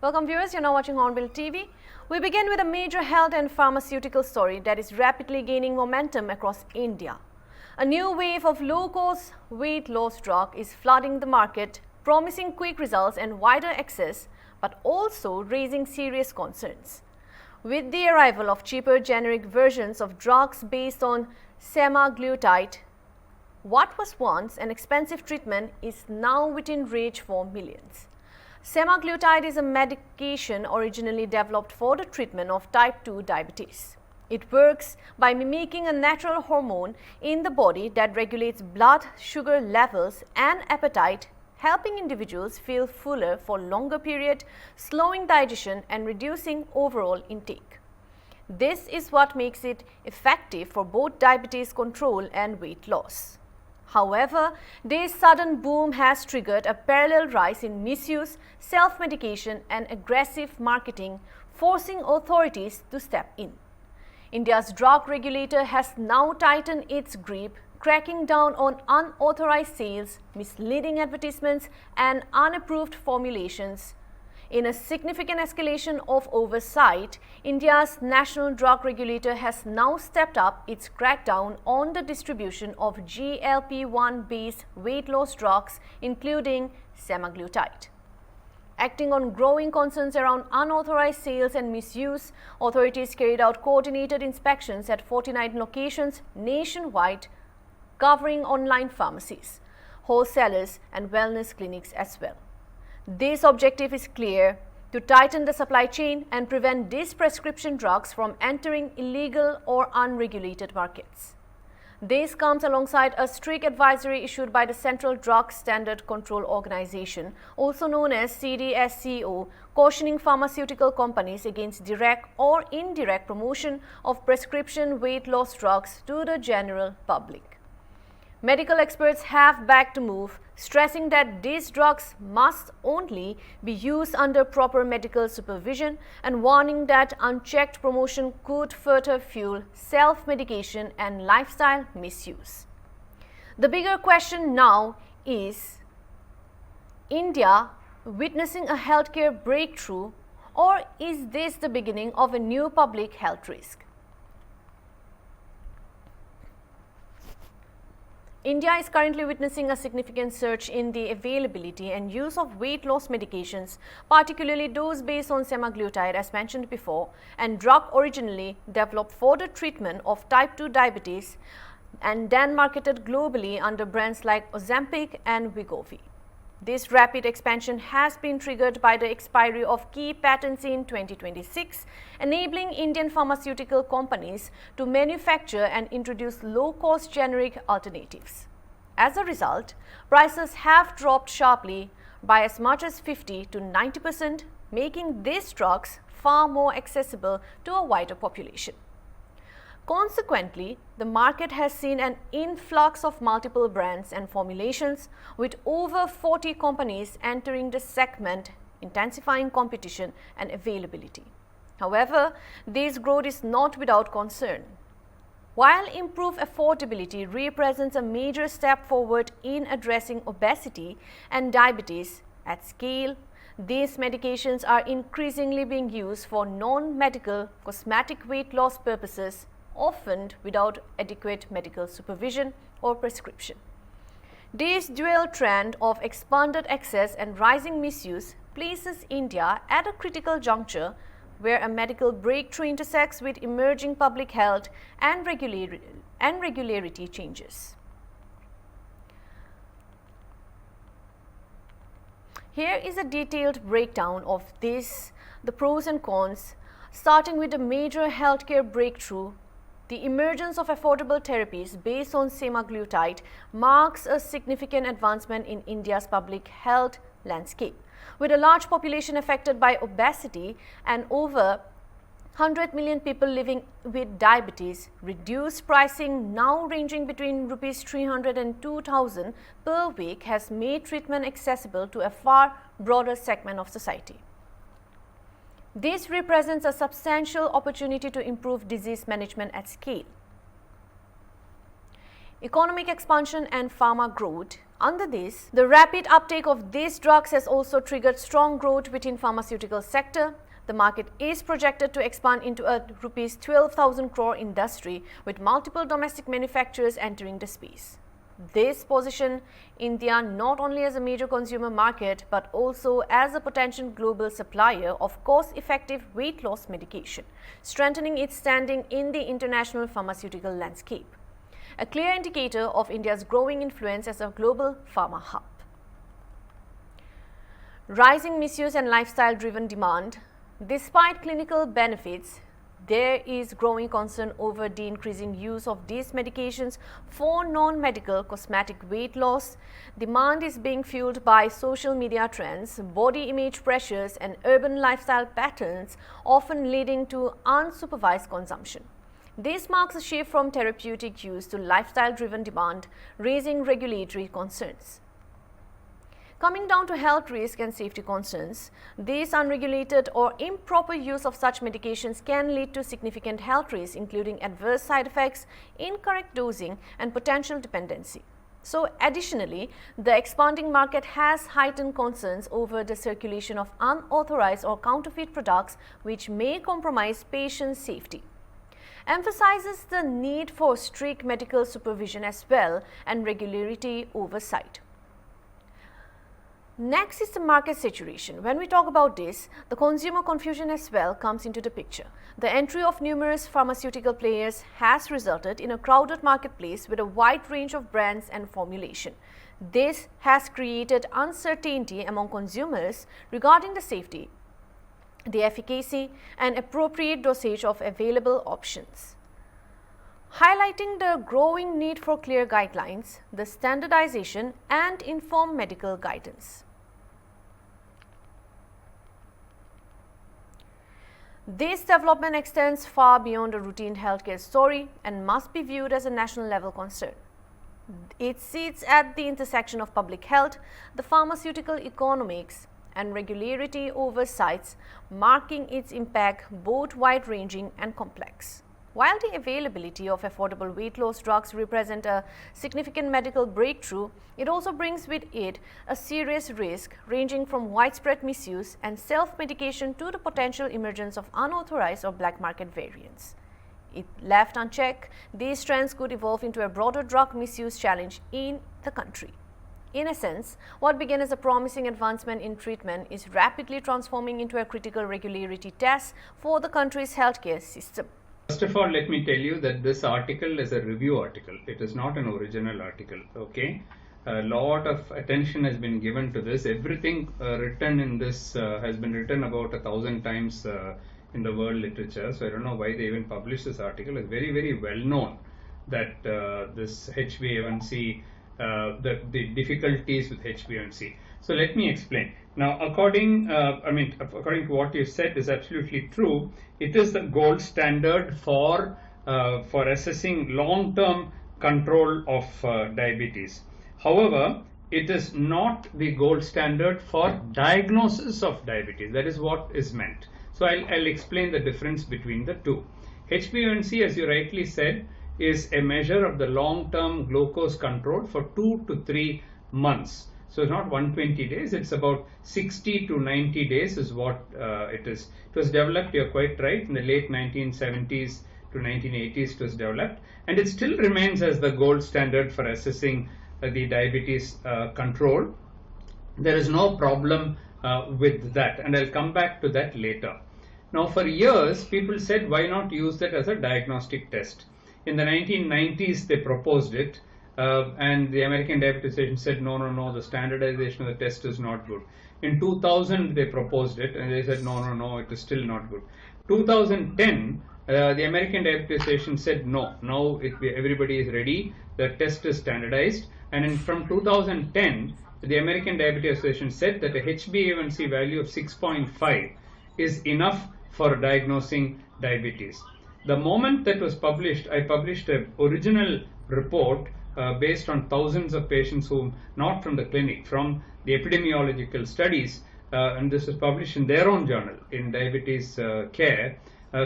Welcome viewers, you're now watching Hornbill TV. We begin with a major health and pharmaceutical story that is rapidly gaining momentum across India. A new wave of low-cost weight loss drug is flooding the market, promising quick results and wider access, but also raising serious concerns. With the arrival of cheaper generic versions of drugs based on semaglutide, what was once an expensive treatment is now within reach for millions. Semaglutide is a medication originally developed for the treatment of type 2 diabetes. It works by mimicking a natural hormone in the body that regulates blood sugar levels and appetite, helping individuals feel fuller for longer period, slowing digestion and reducing overall intake. This is what makes it effective for both diabetes control and weight loss. However, this sudden boom has triggered a parallel rise in misuse, self-medication and aggressive marketing, forcing authorities to step in. India's drug regulator has now tightened its grip, cracking down on unauthorized sales, misleading advertisements and unapproved formulations. In a significant escalation of oversight, India's national drug regulator has now stepped up its crackdown on the distribution of GLP-1-based weight loss drugs, including semaglutide. Acting on growing concerns around unauthorized sales and misuse, authorities carried out coordinated inspections at 49 locations nationwide, covering online pharmacies, wholesalers and wellness clinics as well. This objective is clear: to tighten the supply chain and prevent these prescription drugs from entering illegal or unregulated markets. This comes alongside a strict advisory issued by the Central Drug Standard Control Organization, also known as CDSCO, cautioning pharmaceutical companies against direct or indirect promotion of prescription weight loss drugs to the general public. Medical experts have backed the move, stressing that these drugs must only be used under proper medical supervision and warning that unchecked promotion could further fuel self-medication and lifestyle misuse. The bigger question now is India witnessing a healthcare breakthrough, or is this the beginning of a new public health risk? India is currently witnessing a significant surge in the availability and use of weight loss medications, particularly those based on semaglutide as mentioned before, and drug originally developed for the treatment of type 2 diabetes and then marketed globally under brands like Ozempic and Wegovy. This rapid expansion has been triggered by the expiry of key patents in 2026, enabling Indian pharmaceutical companies to manufacture and introduce low-cost generic alternatives. As a result, prices have dropped sharply by as much as 50 to 90%, making these drugs far more accessible to a wider population. Consequently, the market has seen an influx of multiple brands and formulations, with over 40 companies entering the segment, intensifying competition and availability. However, this growth is not without concern. While improved affordability represents a major step forward in addressing obesity and diabetes at scale, these medications are increasingly being used for non-medical cosmetic weight loss purposes, often without adequate medical supervision or prescription. This dual trend of expanded access and rising misuse places India at a critical juncture where a medical breakthrough intersects with emerging public health and regularity changes. Here is a detailed breakdown of this, the pros and cons, starting with the major healthcare breakthrough. The emergence of affordable therapies based on semaglutide marks a significant advancement in India's public health landscape. With a large population affected by obesity and over 100 million people living with diabetes, reduced pricing now ranging between Rs 300 and 2,000 per week has made treatment accessible to a far broader segment of society. This represents a substantial opportunity to improve disease management at scale. Economic expansion and pharma growth. Under this, the rapid uptake of these drugs has also triggered strong growth within pharmaceutical sector. The market is projected to expand into a rupees 12,000 crore industry with multiple domestic manufacturers entering the space. This positions India not only as a major consumer market but also as a potential global supplier of cost-effective weight loss medication, strengthening its standing in the international pharmaceutical landscape. A clear indicator of India's growing influence as a global pharma hub. Rising misuse and lifestyle-driven demand. Despite clinical benefits, there is growing concern over the increasing use of these medications for non-medical cosmetic weight loss. Demand is being fueled by social media trends, body image pressures, and urban lifestyle patterns, often leading to unsupervised consumption. This marks a shift from therapeutic use to lifestyle-driven demand, raising regulatory concerns. Coming down to health risk and safety concerns, this unregulated or improper use of such medications can lead to significant health risks, including adverse side effects, incorrect dosing, and potential dependency. So, additionally, the expanding market has heightened concerns over the circulation of unauthorized or counterfeit products which may compromise patient safety. Emphasizes the need for strict medical supervision as well and regulatory oversight. Next is the market saturation. When we talk about this, the consumer confusion as well comes into the picture. The entry of numerous pharmaceutical players has resulted in a crowded marketplace with a wide range of brands and formulation. This has created uncertainty among consumers regarding the safety, the efficacy, and appropriate dosage of available options. Highlighting the growing need for clear guidelines, the standardization, and informed medical guidance. This development extends far beyond a routine healthcare story and must be viewed as a national level concern. It sits at the intersection of public health, the pharmaceutical economics, and regulatory oversights, marking its impact both wide-ranging and complex. While the availability of affordable weight loss drugs represent a significant medical breakthrough, it also brings with it a serious risk ranging from widespread misuse and self-medication to the potential emergence of unauthorized or black market variants. If left unchecked, these trends could evolve into a broader drug misuse challenge in the country. In essence, what began as a promising advancement in treatment is rapidly transforming into a critical regulatory test for the country's healthcare system. First of all, let me tell you that this article is a review article. It is not an original article, okay? A lot of attention has been given to this. Everything written in this has been written about 1,000 times in the world literature. So I don't know why they even published this article. It's very, very well known that this HbA1c, the difficulties with HbA1c. So let me explain. Now, according to what you said is absolutely true. It is the gold standard for assessing long-term control of diabetes. However, it is not the gold standard for diagnosis of diabetes. That is what is meant. So I'll explain the difference between the two. HbA1c, as you rightly said, is a measure of the long-term glucose control for 2 to 3 months. So it's not 120 days, it's about 60 to 90 days is what it is. It was developed, you're quite right, in the late 1970s to 1980s it was developed, and it still remains as the gold standard for assessing the diabetes control. There is no problem with that, and I'll come back to that later. Now, for years, people said, why not use that as a diagnostic test? In the 1990s, they proposed it. And the American Diabetes Association said, no, the standardization of the test is not good. In 2000, they proposed it, and they said, no, it is still not good. 2010, the American Diabetes Association said, no, now everybody is ready, the test is standardized. And from 2010, the American Diabetes Association said that a HbA1c value of 6.5 is enough for diagnosing diabetes. The moment that was published, I published an original report based on thousands of patients who, not from the clinic, from the epidemiological studies, and this was published in their own journal, in Diabetes Care,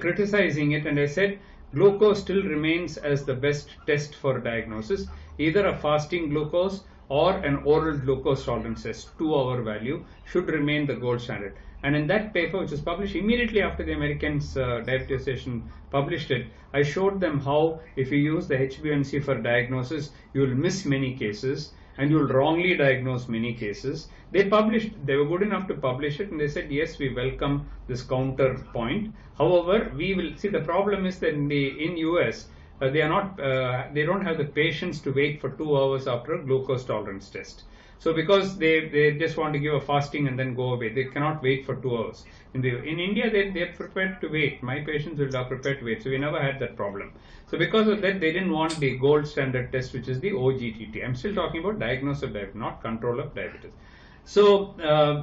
criticizing it, and I said glucose still remains as the best test for diagnosis, either a fasting glucose or an oral glucose tolerance test, 2-hour value, should remain the gold standard. And in that paper, which was published immediately after the Americans Diabetes Association published it, I showed them how if you use the HbA1c for diagnosis, you will miss many cases and you will wrongly diagnose many cases. They were good enough to publish it, and they said, yes, we welcome this counterpoint. However, we will see, the problem is that in US, they don't have the patience to wait for 2 hours after a glucose tolerance test. So because they just want to give a fasting and then go away, they cannot wait for 2 hours. In India, they're prepared to wait. My patients are prepared to wait. So we never had that problem. So because of that, they didn't want the gold standard test, which is the OGTT. I'm still talking about diagnosis of diabetes, not control of diabetes. So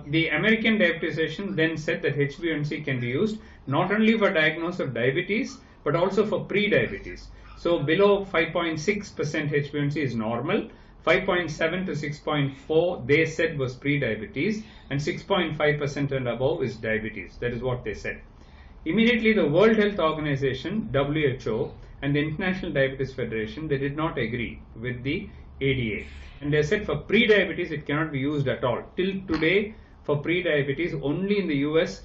the American Diabetes Association then said that HbA1c can be used not only for diagnosis of diabetes, but also for pre-diabetes. So below 5.6% HbA1c is normal. 5.7 to 6.4 they said was pre-diabetes, and 6.5% and above is diabetes. That is what they said. Immediately the World Health Organization, WHO, and the International Diabetes Federation, they did not agree with the ADA. And they said for pre-diabetes it cannot be used at all. Till today, for pre-diabetes, only in the US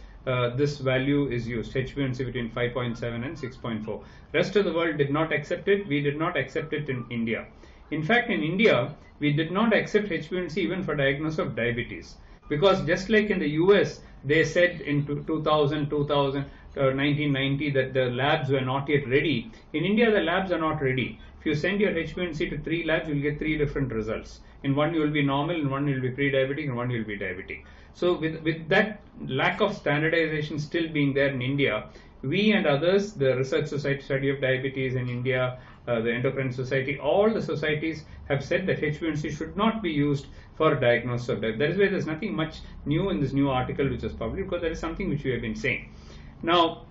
this value is used, HbA1c between 5.7 and 6.4. Rest of the world did not accept it. We did not accept it in India. In fact, in India, we did not accept HbA1c even for diagnosis of diabetes, because just like in the US, they said in 1990 that the labs were not yet ready. In India, the labs are not ready. If you send your HbA1c to 3 labs, you will get 3 different results. In one you will be normal, in one you will be pre-diabetic, in one you will be diabetic. So with that lack of standardization still being there in India, we and others, the Research Society Study of Diabetes in India, the Endocrine Society, all the societies have said that HbA1c should not be used for diagnosis of diabetes. That is why there is nothing much new in this new article which was published, because that is something which we have been saying. Now,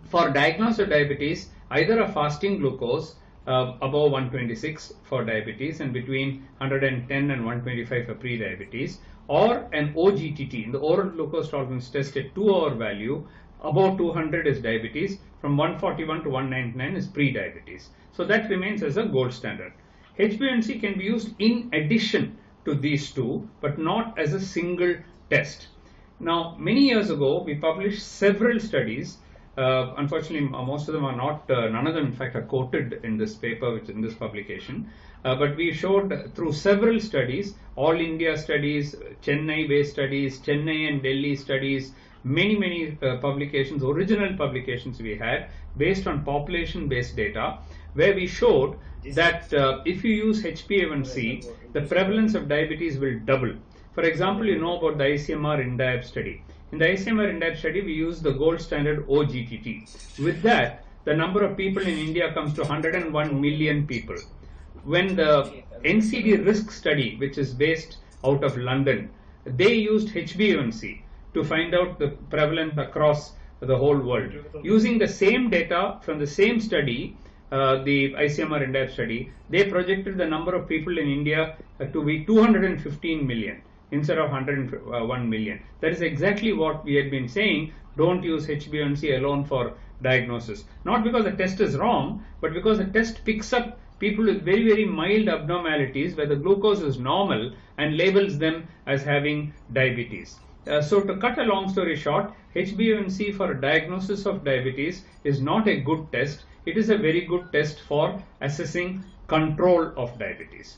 for diagnosis of diabetes, either a fasting glucose above 126 for diabetes and between 110 and 125 for pre-diabetes, or an OGTT, the oral glucose tolerance test at 2-hour value, above 200 is diabetes, from 141 to 199 is pre-diabetes. So that remains as a gold standard. HbA1c can be used in addition to these two, but not as a single test. Now, many years ago, we published several studies. Unfortunately, most of them are not, none of them in fact are quoted in this paper, which is in this publication. But we showed through several studies, all India studies, Chennai-based studies, Chennai and Delhi studies, many publications, original publications we had based on population-based data, where we showed that if you use HbA1c, the prevalence of diabetes will double. For example, you know about the ICMR INDIAB study. In the ICMR INDIAB study, we use the gold standard OGTT. With that, the number of people in India comes to 101 million people. When the NCD risk study, which is based out of London, they used HbA1c to find out the prevalence across the whole world. Using the same data from the same study, the ICMR INDIAB study, they projected the number of people in India to be 215 million instead of 101 million. That is exactly what we had been saying. Don't use HbA1c alone for diagnosis. Not because the test is wrong, but because the test picks up people with very mild abnormalities where the glucose is normal and labels them as having diabetes. So to cut a long story short, HbA1c for diagnosis of diabetes is not a good test. It is a very good test for assessing control of diabetes.